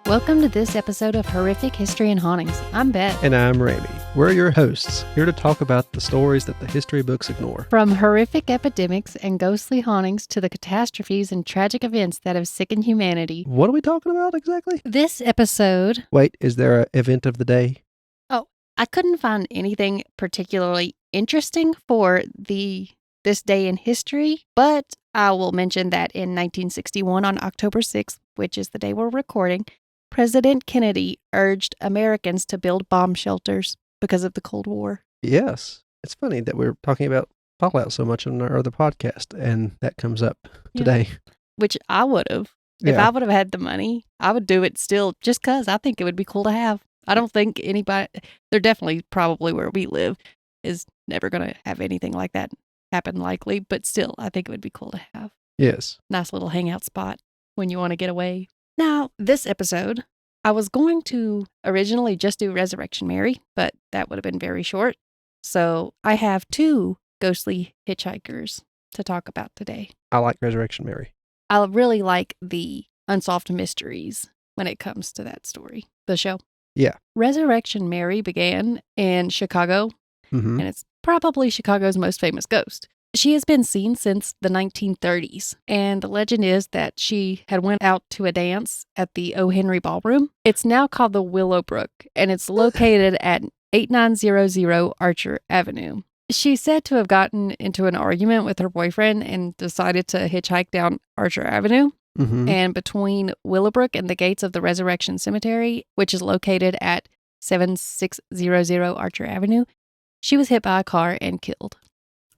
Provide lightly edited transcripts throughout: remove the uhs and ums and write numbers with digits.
Welcome to this episode of Horrific History and Hauntings. I'm Beth. And I'm Ramy. We're your hosts, here to talk about the stories that the history books ignore. From horrific epidemics and ghostly hauntings to the catastrophes and tragic events that have sickened humanity. What are we talking about exactly? This episode... Wait, is there an event of the day? Oh, I couldn't find anything particularly interesting for this day in history, but I will mention that in 1961 on October 6th, which is the day we're recording, President Kennedy urged Americans to build bomb shelters because of the Cold War. Yes. It's funny that we're talking about Fallout so much on our other podcast, and that comes up today. Yeah. Which I would have. If I would have had the money, I would do it still just because I think it would be cool to have. I don't think anybody, they're definitely probably where we live, is never going to have anything like that happen likely, but still, I think it would be cool to have. Yes. Nice little hangout spot when you want to get away. Now, this episode, I was going to originally just do Resurrection Mary, but that would have been very short. So I have two ghostly hitchhikers to talk about today. I like Resurrection Mary. I really like the unsolved mysteries when it comes to that story, the show. Yeah. Resurrection Mary began in Chicago, and it's probably Chicago's most famous ghost. She has been seen since the 1930s, and the legend is that she had went out to a dance at the O. Henry Ballroom. It's now called the Willowbrook, and it's located at 8900 Archer Avenue. She's said to have gotten into an argument with her boyfriend and decided to hitchhike down Archer Avenue. And between Willowbrook and the gates of the Resurrection Cemetery, which is located at 7600 Archer Avenue, she was hit by a car and killed.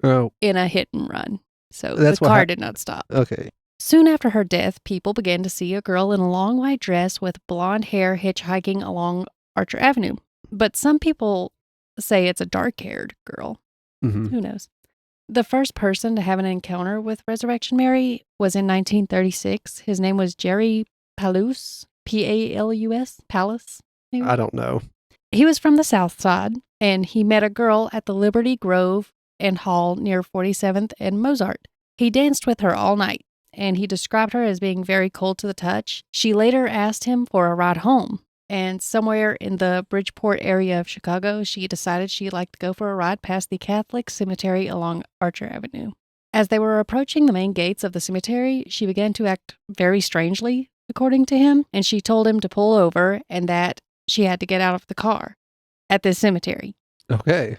Oh. In a hit and run. So That's the car did not stop. Okay. Soon after her death, people began to see a girl in a long white dress with blonde hair hitchhiking along Archer Avenue. But some people say it's a dark-haired girl. Who knows? The first person to have an encounter with Resurrection Mary was in 1936. His name was Jerry Palus, P-A-L-U-S, Palus. Maybe? I don't know. He was from the South Side, and he met a girl at the Liberty Grove and Hall near 47th and Mozart. He danced with her all night, and he described her as being very cold to the touch. She later asked him for a ride home, and somewhere in the Bridgeport area of Chicago, she decided she'd like to go for a ride past the Catholic cemetery along Archer Avenue. As they were approaching the main gates of the cemetery, she began to act very strangely, according to him, and she told him to pull over and that she had to get out of the car at this cemetery. Okay.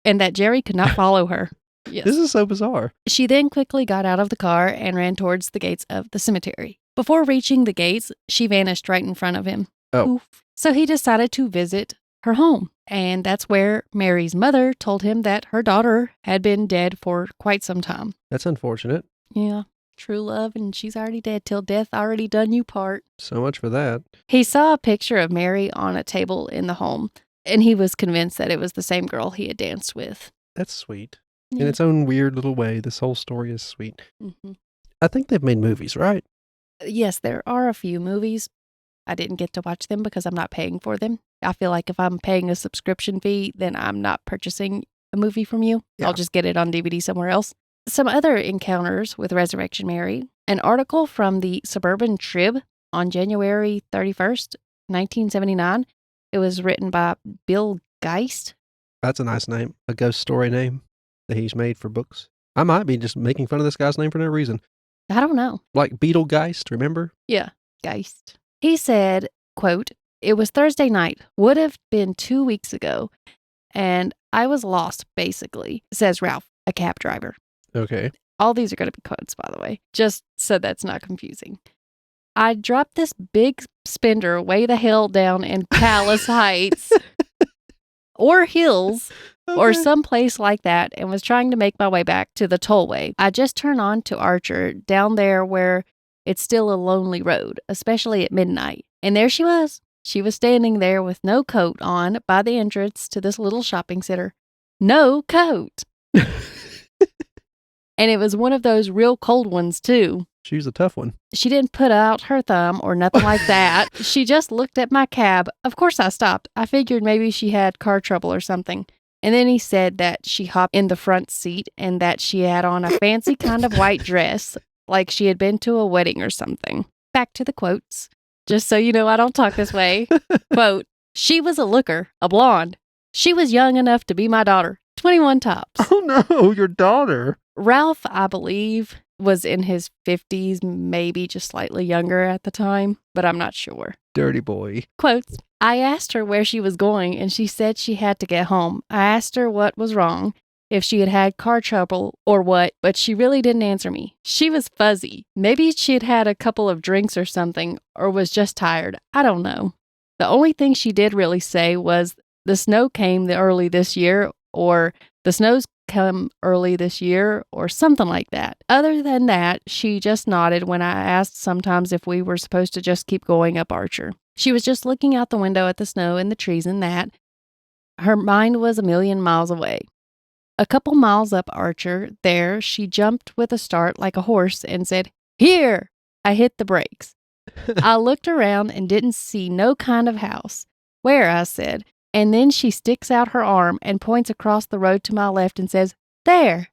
And that Jerry could not follow her. Yes. This is so bizarre. She then quickly got out of the car and ran towards the gates of the cemetery. Before reaching the gates, she vanished right in front of him. Oh. Oof. So he decided to visit her home. And that's where Mary's mother told him that her daughter had been dead for quite some time. That's unfortunate. Yeah. True love, and she's already dead till death already done you part. So much for that. He saw a picture of Mary on a table in the home, and he was convinced that it was the same girl he had danced with. That's sweet. Yeah. In its own weird little way, this whole story is sweet. I think they've made movies, right? Yes, there are a few movies. I didn't get to watch them because I'm not paying for them. I feel like if I'm paying a subscription fee, then I'm not purchasing a movie from you. Yeah. I'll just get it on DVD somewhere else. Some other encounters with Resurrection Mary. An article from the Suburban Trib on January 31st, 1979. It was written by Bill Geist. That's a nice name. A ghost story name that he's made for books. I might be just making fun of this guy's name for no reason. I don't know. Like Beetlegeist, remember? Yeah, Geist. He said, quote, "It was Thursday night, would have been 2 weeks ago, and I was lost, basically," says Ralph, a cab driver. Okay. All these are going to be quotes, by the way, just so that's not confusing. "I dropped this big spender way the hell down in Palace Heights or Hills or someplace like that and was trying to make my way back to the tollway. I just turned on to Archer down there where it's still a lonely road, especially at midnight. And there she was. She was standing there with no coat on by the entrance to this little shopping center. No coat. And it was one of those real cold ones, too. She was a tough one. She didn't put out her thumb or nothing like that. She just looked at my cab. Of course I stopped. I figured maybe she had car trouble or something. And then he said that she hopped in the front seat and that she had on a fancy kind of white dress, like she had been to a wedding or something. Back to the quotes. Just so you know, I don't talk this way. Quote, she was a looker, a blonde. She was young enough to be my daughter. 21 tops. Oh no, your daughter. Ralph, I believe, was in his 50s, maybe just slightly younger at the time, but I'm not sure. Dirty boy. Quotes, I asked her where she was going, and she said she had to get home. I asked her what was wrong, if she had had car trouble or what, but she really didn't answer me. She was fuzzy. Maybe she'd had a couple of drinks or something, or was just tired. I don't know. The only thing she did really say was, the snow came early this year, or the snow's come early this year, or something like that. Other than that, she just nodded when I asked sometimes if we were supposed to just keep going up Archer. She was just looking out the window at the snow and the trees and that. Her mind was a million miles away. A couple miles up Archer, there, she jumped with a start like a horse and said, here! I hit the brakes. I looked around and didn't see no kind of house. Where? I said. And then she sticks out her arm and points across the road to my left and says, there.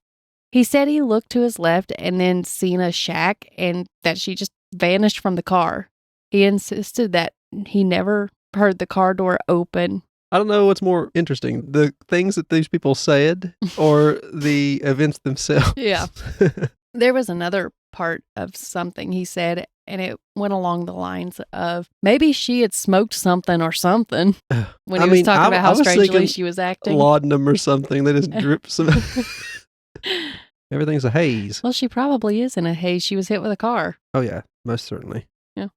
He said he looked to his left and then seen a shack and that she just vanished from the car. He insisted that he never heard the car door open. I don't know what's more interesting, the things that these people said or the events themselves. Yeah. There was another part of something he said, and it went along the lines of maybe she had smoked something or something when he was talking about how strangely she was acting. Laudanum or something. They just drip some. Everything's a haze. Well, she probably is in a haze. She was hit with a car. Oh, yeah, most certainly. Yeah.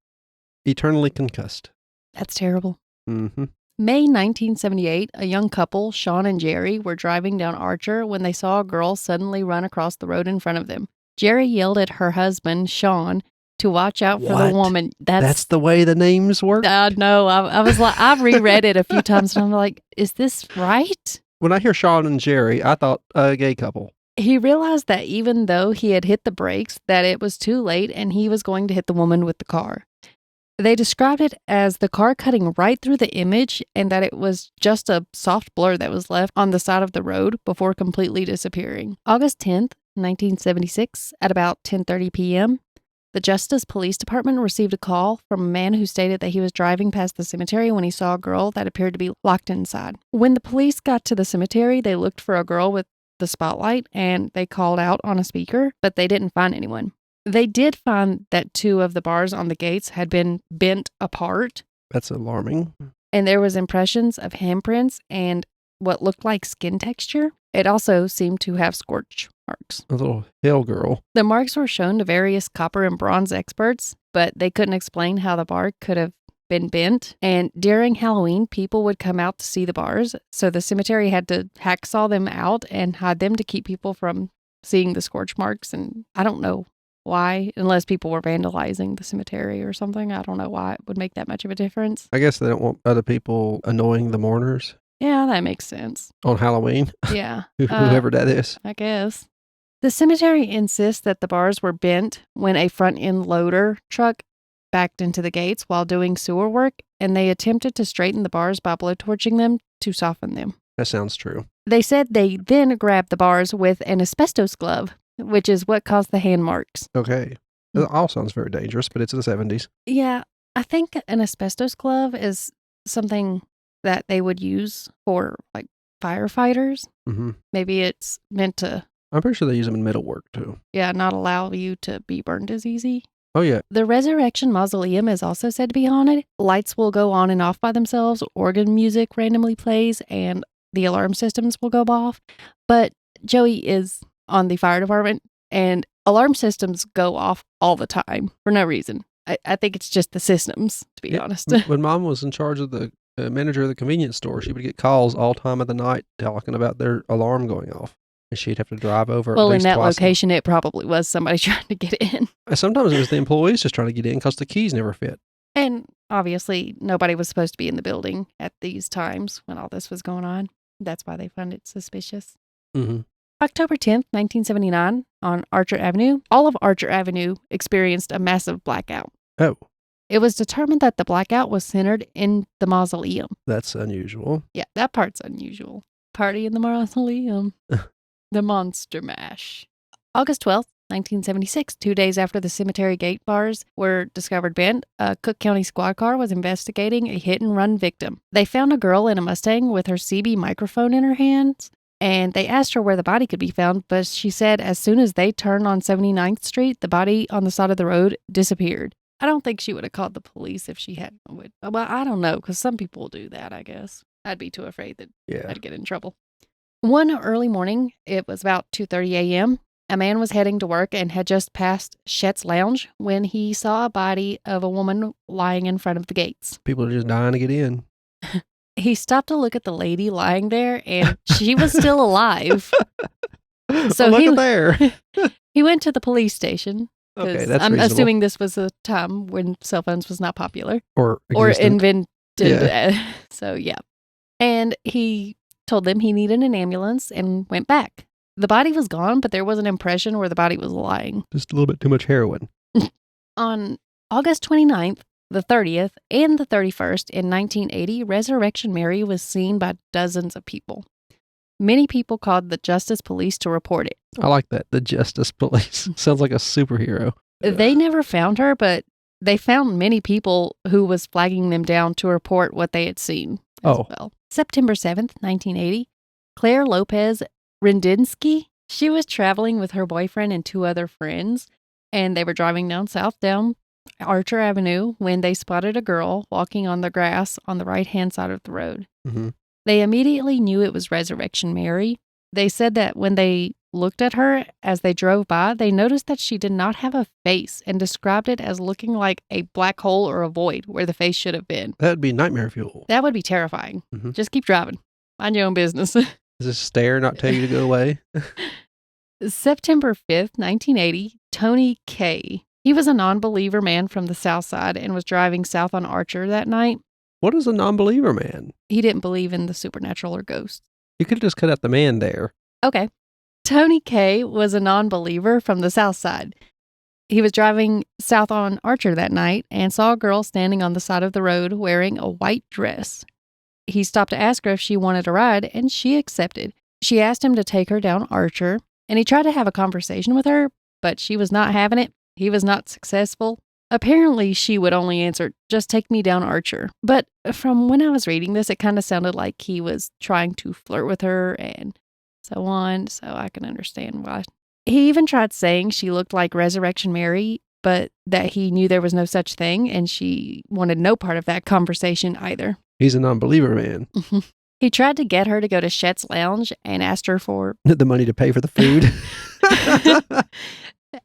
Eternally concussed. That's terrible. Mm-hmm. May 1978, a young couple, Sean and Jerry, were driving down Archer when they saw a girl suddenly run across the road in front of them. Jerry yelled at her husband, Sean, to watch out for the woman. That's the way the names work? No, I was like, I've reread it a few times and I'm like, is this right? When I hear Sean and Jerry, I thought a gay couple. He realized that even though he had hit the brakes, that it was too late and he was going to hit the woman with the car. They described it as the car cutting right through the image and that it was just a soft blur that was left on the side of the road before completely disappearing. August 10th, 1976, at about 10:30 p.m., the Justice Police Department received a call from a man who stated that he was driving past the cemetery when he saw a girl that appeared to be locked inside. When the police got to the cemetery, they looked for a girl with the spotlight and they called out on a speaker, but they didn't find anyone. They did find that 2 of the bars on the gates had been bent apart. That's alarming. And there was impressions of handprints and what looked like skin texture. It also seemed to have scorch marks. A little hell girl. The marks were shown to various copper and bronze experts, but they couldn't explain how the bar could have been bent. And during Halloween, people would come out to see the bars, so the cemetery had to hacksaw them out and hide them to keep people from seeing the scorch marks. And I don't know why, unless people were vandalizing the cemetery or something. I don't know why it would make that much of a difference. I guess they don't want other people annoying the mourners. Yeah, that makes sense. On Halloween? Yeah. Whoever that is. I guess. The cemetery insists that the bars were bent when a front-end loader truck backed into the gates while doing sewer work, and they attempted to straighten the bars by blowtorching them to soften them. That sounds true. They said they then grabbed the bars with an asbestos glove, which is what caused the hand marks. Okay. It all sounds very dangerous, but it's the 70s. Yeah, I think an asbestos glove is something that they would use for, like, firefighters. Mm-hmm. Maybe it's meant to... I'm pretty sure they use them in metal work, too. Yeah, not allow you to be burned as easy. Oh, yeah. The Resurrection Mausoleum is also said to be haunted. Lights will go on and off by themselves, organ music randomly plays, and the alarm systems will go off. But Joey is on the fire department, and alarm systems go off all the time for no reason. I think it's just the systems, to be honest. When Mom was in charge of the manager of the convenience store, she would get calls all time of the night talking about their alarm going off. And she'd have to drive over. Well, in that location, it probably was somebody trying to get in. Sometimes it was the employees just trying to get in because the keys never fit. And obviously, nobody was supposed to be in the building at these times when all this was going on. That's why they found it suspicious. Mm-hmm. October 10th, 1979, on Archer Avenue, all of Archer Avenue experienced a massive blackout. Oh. It was determined that the blackout was centered in the mausoleum. That's unusual. Yeah, that part's unusual. Party in the mausoleum. The Monster Mash. August 12th, 1976, 2 days after the cemetery gate bars were discovered bent, a Cook County squad car was investigating a hit-and-run victim. They found a girl in a Mustang with her CB microphone in her hands, and they asked her where the body could be found, but she said as soon as they turned on 79th Street, the body on the side of the road disappeared. I don't think she would have called the police if she had. Well, I don't know, because some people will do that, I guess. I'd be too afraid that I'd get in trouble. One early morning, it was about 2:30 a.m., a man was heading to work and had just passed Chet's Lounge when he saw a body of a woman lying in front of the gates. People are just dying to get in. He stopped to look at the lady lying there, and she was still alive. So look at there. He went to the police station. Okay, that's I'm reasonable. assuming this was a time when cell phones was not popular. Or invented. Yeah. So, yeah. And he told them he needed an ambulance and went back. The body was gone, but there was an impression where the body was lying. Just a little bit too much heroin. On August 29th, the 30th, and the 31st in 1980, Resurrection Mary was seen by dozens of people. Many people called the Justice Police to report it. I like that. The Justice Police. Sounds like a superhero. They never found her, but they found many people who was flagging them down to report what they had seen as well. September 7th, 1980, Claire Lopez Rendinsky, she was traveling with her boyfriend and 2 other friends, and they were driving down Archer Avenue when they spotted a girl walking on the grass on the right-hand side of the road. Mm-hmm. They immediately knew it was Resurrection Mary. They said that when they looked at her as they drove by, they noticed that she did not have a face and described it as looking like a black hole or a void where the face should have been. That'd be nightmare fuel. That would be terrifying. Mm-hmm. Just keep driving. Mind your own business. Does this stare not tell you to go away? September 5th, 1980, Tony K. He was a non-believer man from the South Side and was driving south on Archer that night. What is a non-believer man? He didn't believe in the supernatural or ghosts. You could have just cut out the man there. Okay. Tony K. was a non-believer from the South Side. He was driving south on Archer that night and saw a girl standing on the side of the road wearing a white dress. He stopped to ask her if she wanted a ride, and she accepted. She asked him to take her down Archer, and he tried to have a conversation with her, but she was not having it. He was not successful. Apparently, she would only answer, "Just take me down Archer." But from when I was reading this, it kind of sounded like he was trying to flirt with her and so on, so I can understand why. He even tried saying she looked like Resurrection Mary, but that he knew there was no such thing, and she wanted no part of that conversation either. He's a non-believer man. He tried to get her to go to Chet's Lounge and asked her for the money to pay for the food.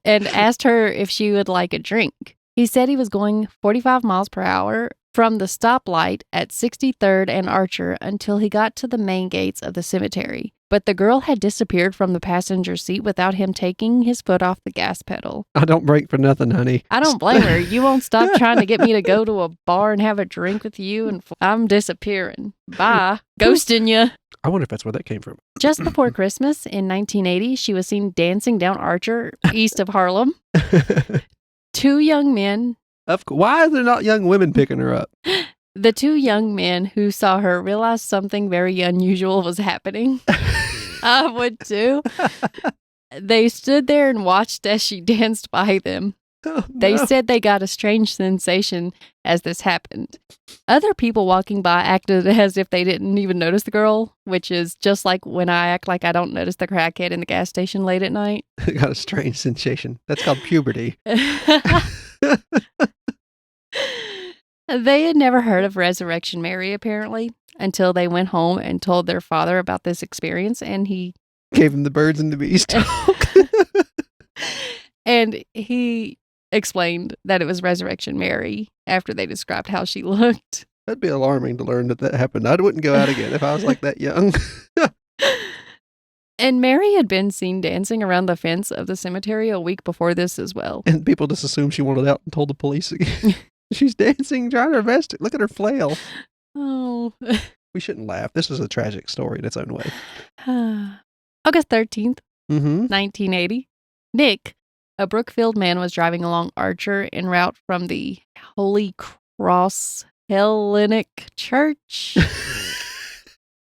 and asked her if she would like a drink. He said he was going 45 miles per hour from the stoplight at 63rd and Archer until he got to the main gates of the cemetery. But the girl had disappeared from the passenger seat without him taking his foot off the gas pedal. I don't brake for nothing, honey. I don't blame her. You won't stop trying to get me to go to a bar and have a drink with you, and I'm disappearing. Bye. Ghosting you. I wonder if that's where that came from. Just before Christmas in 1980, she was seen dancing down Archer, east of Harlem. 2 young men. Why are there not young women picking her up? The 2 young men who saw her realized something very unusual was happening. I would too. They stood there and watched as she danced by them. Oh, They no. said they got a strange sensation as this happened. Other people walking by acted as if they didn't even notice the girl, which is just like when I act like I don't notice the crackhead in the gas station late at night. Got a strange sensation. That's called puberty. They had never heard of Resurrection Mary, apparently, until they went home and told their father about this experience, and he Gave him the birds and the bees talk. and he explained that it was Resurrection Mary after they described how she looked. That'd be alarming to learn that happened. I wouldn't go out again if I was like that young. And Mary had been seen dancing around the fence of the cemetery a week before this as well. And people just assumed she wanted out and told the police again. She's dancing, trying her best. Look at her flail. Oh. We shouldn't laugh. This is a tragic story in its own way. August 13th, Mm-hmm. 1980. Nick, a Brookfield man, was driving along Archer en route from the Holy Cross Hellenic Church.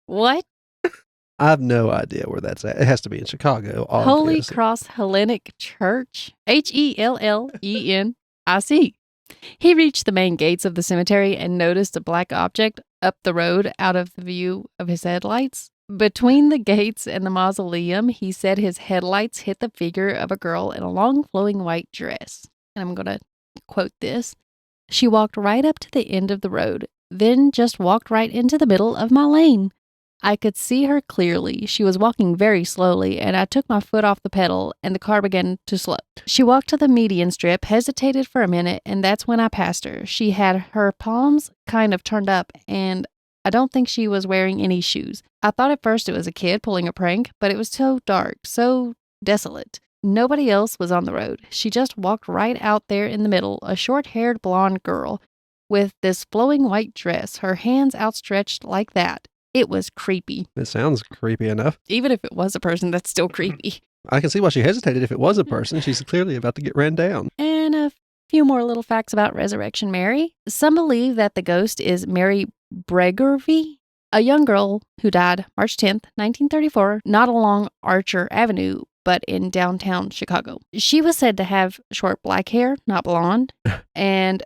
What? I have no idea where that's at. It has to be in Chicago. Holy Obviously. Cross Hellenic Church, Hellenic. He reached the main gates of the cemetery and noticed a black object up the road out of the view of his headlights. Between the gates and the mausoleum, he said his headlights hit the figure of a girl in a long flowing white dress. And I'm going to quote this. She walked right up to the end of the road, then just walked right into the middle of my lane. I could see her clearly. She was walking very slowly, and I took my foot off the pedal, and the car began to slow. She walked to the median strip, hesitated for a minute, and that's when I passed her. She had her palms kind of turned up, and I don't think she was wearing any shoes. I thought at first it was a kid pulling a prank, but it was so dark, so desolate. Nobody else was on the road. She just walked right out there in the middle, a short-haired blonde girl with this flowing white dress, her hands outstretched like that. It was creepy. It sounds creepy enough. Even if it was a person, that's still creepy. I can see why she hesitated. If it was a person, she's clearly about to get ran down. And a few more little facts about Resurrection Mary. Some believe that the ghost is Mary Bregervie, a young girl who died March 10th, 1934, not along Archer Avenue, but in downtown Chicago. She was said to have short black hair, not blonde, and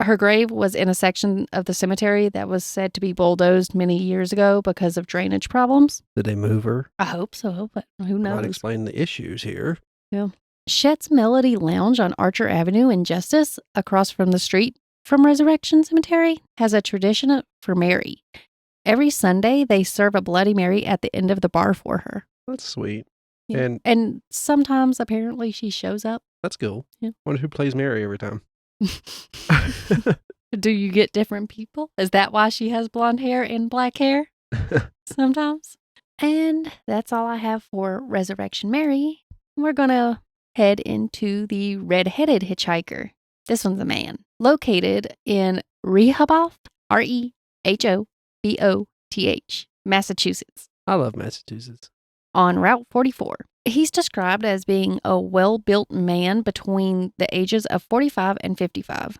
her grave was in a section of the cemetery that was said to be bulldozed many years ago because of drainage problems. Did they move her? I hope so, but who knows? Might explain the issues here. Yeah. Chet's Melody Lounge on Archer Avenue in Justice, across from the street from Resurrection Cemetery, has a tradition for Mary. Every Sunday, they serve a Bloody Mary at the end of the bar for her. That's sweet. Yeah. And sometimes, apparently, she shows up. That's cool. Yeah. Wonder who plays Mary every time. Do you get different people? Is that why she has blonde hair and black hair? Sometimes. And that's all I have for Resurrection Mary. We're going to head into the red-headed hitchhiker. This one's a man. Located in Rehoboth, Rehoboth, Massachusetts. I love Massachusetts. On Route 44. He's described as being a well-built man between the ages of 45 and 55,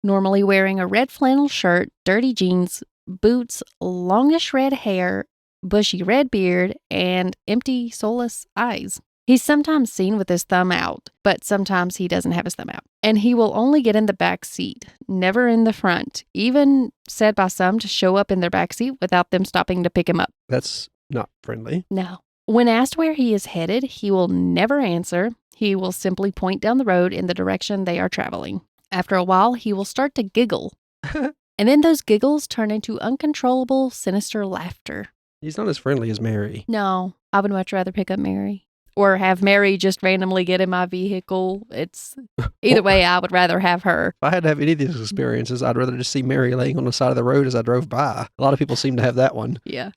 normally wearing a red flannel shirt, dirty jeans, boots, longish red hair, bushy red beard, and empty, soulless eyes. He's sometimes seen with his thumb out, but sometimes he doesn't have his thumb out. And he will only get in the back seat, never in the front, even said by some to show up in their back seat without them stopping to pick him up. That's not friendly. No. When asked where he is headed, he will never answer. He will simply point down the road in the direction they are traveling. After a while, he will start to giggle. And then those giggles turn into uncontrollable, sinister laughter. He's not as friendly as Mary. No, I would much rather pick up Mary. Or have Mary just randomly get in my vehicle. It's either way, I would rather have her. If I had to have any of these experiences, I'd rather just see Mary laying on the side of the road as I drove by. A lot of people seem to have that one. Yeah.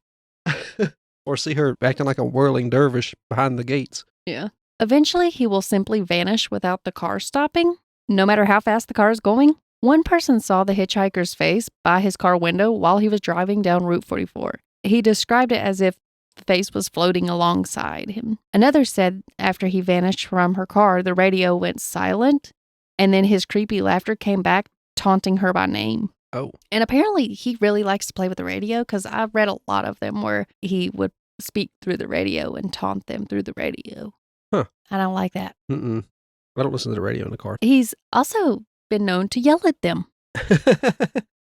Or see her acting like a whirling dervish behind the gates. Yeah. Eventually, he will simply vanish without the car stopping, no matter how fast the car is going. One person saw the hitchhiker's face by his car window while he was driving down Route 44. He described it as if the face was floating alongside him. Another said after he vanished from her car, the radio went silent, and then his creepy laughter came back, taunting her by name. Oh. And apparently he really likes to play with the radio, because I've read a lot of them where he would speak through the radio and taunt them through the radio. Huh. I don't like that. I don't listen to the radio in the car. He's also been known to yell at them.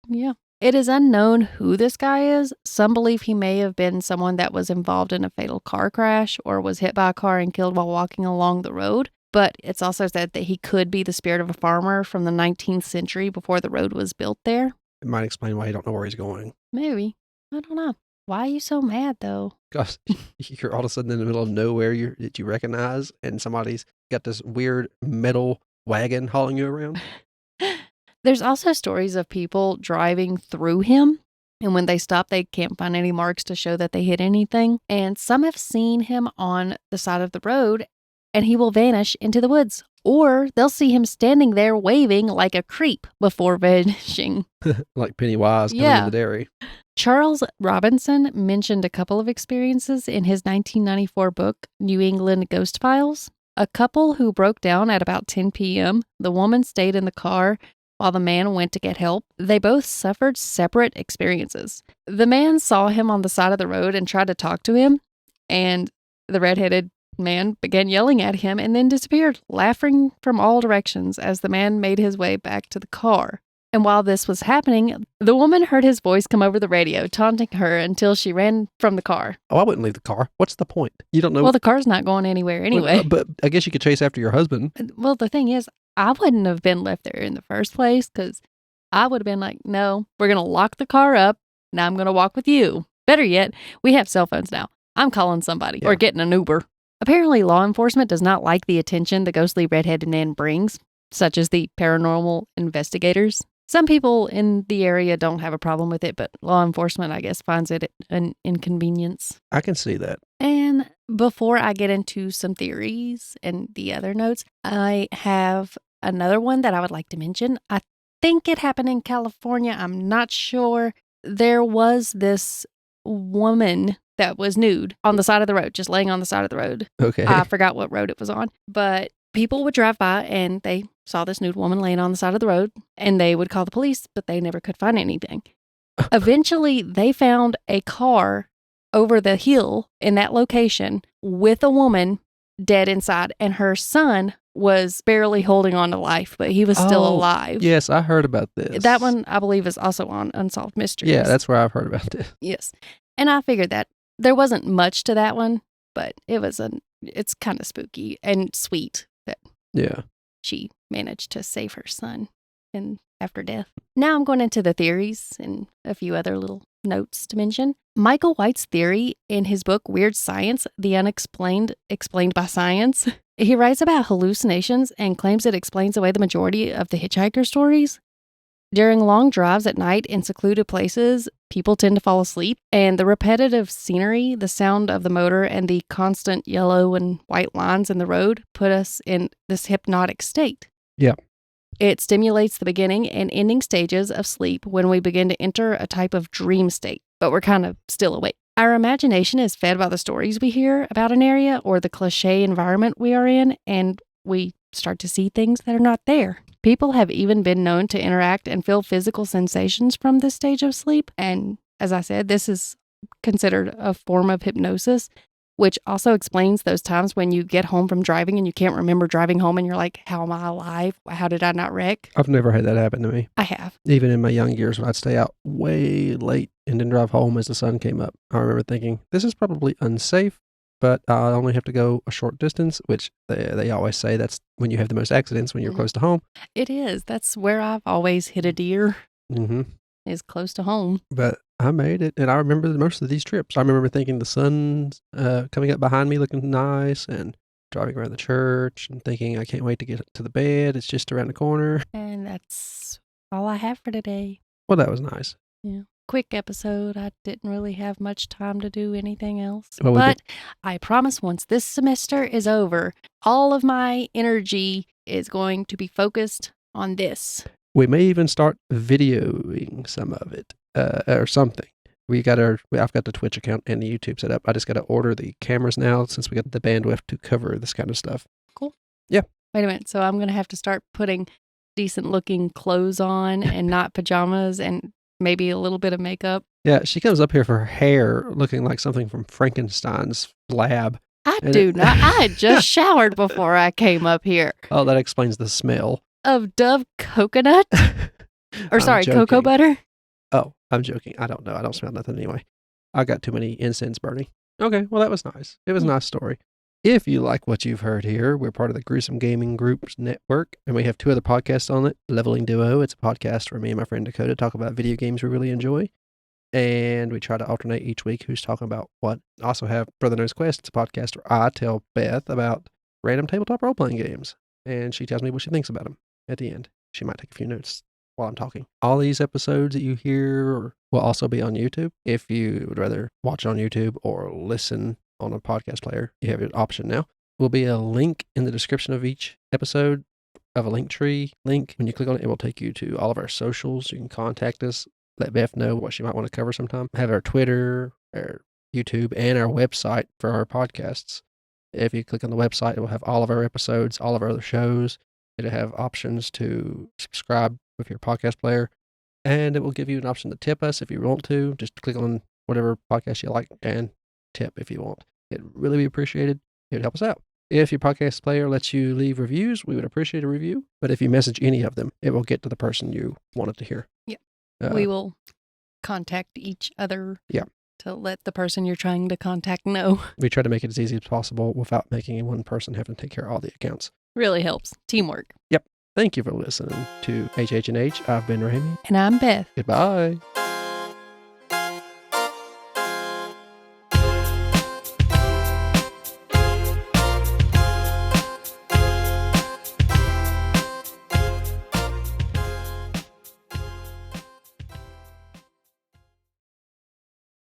Yeah. It is unknown who this guy is. Some believe he may have been someone that was involved in a fatal car crash or was hit by a car and killed while walking along the road. But it's also said that he could be the spirit of a farmer from the 19th century before the road was built there. It might explain why you don't know where he's going. Maybe. I don't know. Why are you so mad, though? Gosh, you're all of a sudden in the middle of nowhere that you recognize, and somebody's got this weird metal wagon hauling you around. There's also stories of people driving through him, and when they stop, they can't find any marks to show that they hit anything. And some have seen him on the side of the road, and he will vanish into the woods. Or they'll see him standing there waving like a creep before vanishing. Like Pennywise coming to the dairy. Charles Robinson mentioned a couple of experiences in his 1994 book, New England Ghost Files. A couple who broke down at about 10 p.m. The woman stayed in the car while the man went to get help. They both suffered separate experiences. The man saw him on the side of the road and tried to talk to him, And the redheaded man began yelling at him and then disappeared, laughing from all directions as the man made his way back to the car. And while this was happening, the woman heard his voice come over the radio, taunting her until she ran from the car. Oh, I wouldn't leave the car. What's the point? You don't know. Well, the car's not going anywhere anyway. But I guess you could chase after your husband. Well, the thing is, I wouldn't have been left there in the first place because I would have been like, no, we're going to lock the car up. Now I'm going to walk with you. Better yet, we have cell phones now. I'm calling somebody or getting an Uber. Apparently, law enforcement does not like the attention the ghostly redheaded man brings, such as the paranormal investigators. Some people in the area don't have a problem with it, but law enforcement, I guess, finds it an inconvenience. I can see that. And before I get into some theories and the other notes, I have another one that I would like to mention. I think it happened in California. I'm not sure. There was this woman that was nude on the side of the road, just laying on the side of the road. Okay. I forgot what road it was on, but people would drive by and they saw this nude woman laying on the side of the road and they would call the police, but they never could find anything. Eventually, they found a car over the hill in that location with a woman dead inside, and her son was barely holding on to life, but he was still alive. Yes, I heard about this. That one, I believe, is also on Unsolved Mysteries. Yeah, that's where I've heard about this. Yes. And I figured that there wasn't much to that one, but it's kind of spooky and sweet that she managed to save her son after death. Now I'm going into the theories and a few other little notes to mention. Michael White's theory in his book Weird Science, The Unexplained Explained by Science, he writes about hallucinations and claims it explains away the majority of the hitchhiker stories. During long drives at night in secluded places, people tend to fall asleep, and the repetitive scenery, the sound of the motor, and the constant yellow and white lines in the road put us in this hypnotic state. Yeah. It stimulates the beginning and ending stages of sleep when we begin to enter a type of dream state, but we're kind of still awake. Our imagination is fed by the stories we hear about an area or the cliche environment we are in, and we start to see things that are not there. People have even been known to interact and feel physical sensations from this stage of sleep. And as I said, this is considered a form of hypnosis, which also explains those times when you get home from driving and you can't remember driving home and you're like, how am I alive? How did I not wreck? I've never had that happen to me. I have. Even in my young years when I'd stay out way late and then drive home as the sun came up, I remember thinking, this is probably unsafe, but I only have to go a short distance, which they always say that's when you have the most accidents, when you're close to home. It is. That's where I've always hit a deer. Mm-hmm. Is close to home. But I made it, and I remember most of these trips. I remember thinking the sun's coming up behind me looking nice, and driving around the church and thinking I can't wait to get to the bed. It's just around the corner. And that's all I have for today. Well, that was nice. Yeah. Quick episode. I didn't really have much time to do anything else. Well, but I promise once this semester is over, all of my energy is going to be focused on this. We may even start videoing some of it or something. I've got the Twitch account and the YouTube set up. I just got to order the cameras now since we got the bandwidth to cover this kind of stuff. Cool. Yeah. Wait a minute. So I'm going to have to start putting decent looking clothes on and not pajamas and maybe a little bit of makeup. Yeah, she comes up here for her hair looking like something from Frankenstein's lab. I do not. I had just showered before I came up here. Oh, that explains the smell. Of Dove coconut? Or sorry, cocoa butter? Oh, I'm joking. I don't know. I don't smell nothing anyway. I got too many incense burning. Okay, well, that was nice. It was a nice story. If you like what you've heard here, we're part of the Gruesome Gaming Group's network, and we have 2 other podcasts on it. Leveling Duo, it's a podcast where me and my friend Dakota talk about video games we really enjoy, and we try to alternate each week who's talking about what. Also have Brother Knows Quest, it's a podcast where I tell Beth about random tabletop role-playing games, and she tells me what she thinks about them at the end. She might take a few notes while I'm talking. All these episodes that you hear will also be on YouTube. If you would rather watch it on YouTube or listen on a podcast player, you have an option now. Will be a link in the description of each episode of a Linktree link. When you click on it, it will take you to all of our socials. You can contact us, let Beth know what she might want to cover sometime. Have our Twitter, our YouTube, and our website for our podcasts. If you click on the website, it will have all of our episodes, all of our other shows. It'll have options to subscribe with your podcast player, and it will give you an option to tip us if you want to. Just click on whatever podcast you like and tip if you want. It'd really be appreciated. It would help us out. If your podcast player lets you leave reviews, we would appreciate a review. But if you message any of them, it will get to the person you wanted to hear. Yeah. We will contact each other. Yeah. To let the person you're trying to contact know. We try to make it as easy as possible without making one person having to take care of all the accounts. Really helps. Teamwork. Yep. Thank you for listening to HH&H. I've been Ramy. And I'm Beth. Goodbye.